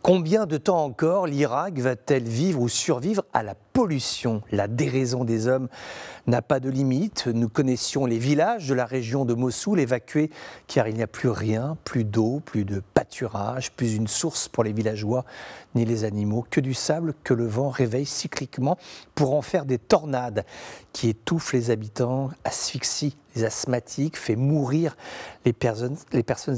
Combien de temps encore l'Irak va-t-elle vivre ou survivre à la pollution? La déraison des hommes n'a pas de limite. Nous connaissions les villages de la région de Mossoul évacués car il n'y a plus rien, plus d'eau, plus de pâturage, plus une source pour les villageois ni les animaux, que du sable que le vent réveille cycliquement pour en faire des tornades qui étouffent les habitants, asphyxient les asthmatiques, fait mourir les personnes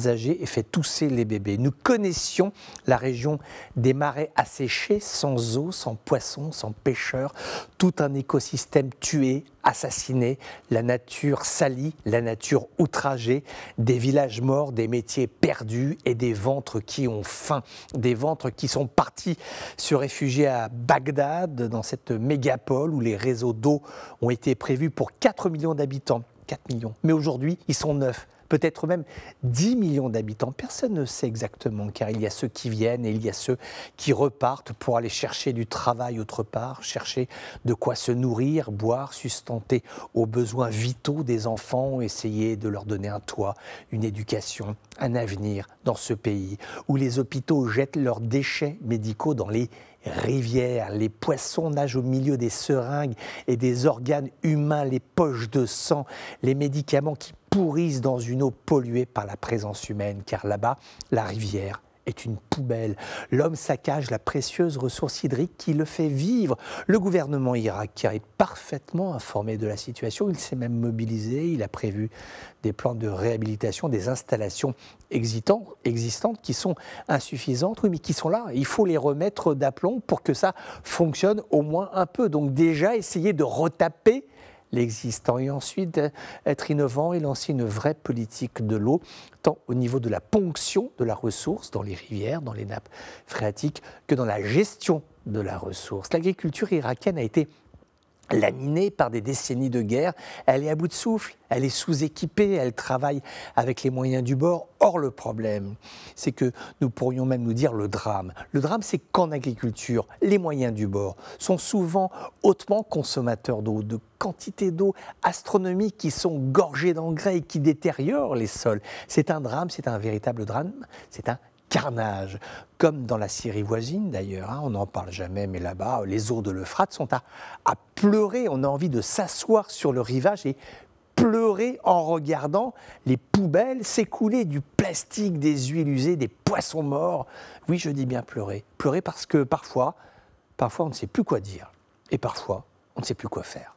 âgées et fait tousser les bébés. Nous connaissions la région des marais asséchés, sans eau, sans poissons, sans pêcheurs, tout un écosystème tué, assassiné, la nature salie, la nature outragée, des villages morts, des métiers perdus et des ventres qui ont faim, des ventres qui sont partis se réfugier à Bagdad, dans cette mégapole où les réseaux d'eau ont été prévus pour 4 millions d'habitants. 4 millions. Mais aujourd'hui, ils sont 9, peut-être même 10 millions d'habitants. Personne ne sait exactement, car il y a ceux qui viennent et il y a ceux qui repartent pour aller chercher du travail autre part, chercher de quoi se nourrir, boire, sustenter aux besoins vitaux des enfants, essayer de leur donner un toit, une éducation, un avenir dans ce pays où les hôpitaux jettent leurs déchets médicaux dans les rivières, les poissons nagent au milieu des seringues et des organes humains, les poches de sang, les médicaments qui pourrissent dans une eau polluée par la présence humaine, car là-bas, la rivière est une poubelle. L'homme saccage la précieuse ressource hydrique qui le fait vivre. Le gouvernement irakien est parfaitement informé de la situation. Il s'est même mobilisé. Il a prévu des plans de réhabilitation des installations existantes qui sont insuffisantes, oui, mais qui sont là. Il faut les remettre d'aplomb pour que ça fonctionne au moins un peu. Donc déjà, essayer de retaper l'existant et ensuite être innovant et lancer une vraie politique de l'eau, tant au niveau de la ponction de la ressource dans les rivières, dans les nappes phréatiques, que dans la gestion de la ressource. L'agriculture irakienne a été laminée par des décennies de guerre, elle est à bout de souffle, elle est sous-équipée, elle travaille avec les moyens du bord. Or, le problème, c'est que nous pourrions même nous dire le drame. Le drame, c'est qu'en agriculture, les moyens du bord sont souvent hautement consommateurs d'eau, de quantités d'eau astronomiques qui sont gorgées d'engrais et qui détériorent les sols. C'est un drame, c'est un véritable drame, c'est un carnage, comme dans la Syrie voisine d'ailleurs, on n'en parle jamais, mais là-bas, les eaux de l'Euphrate sont à pleurer, on a envie de s'asseoir sur le rivage et pleurer en regardant les poubelles s'écouler, du plastique, des huiles usées, des poissons morts. Oui, je dis bien pleurer. Pleurer parce que parfois on ne sait plus quoi dire, et parfois, on ne sait plus quoi faire.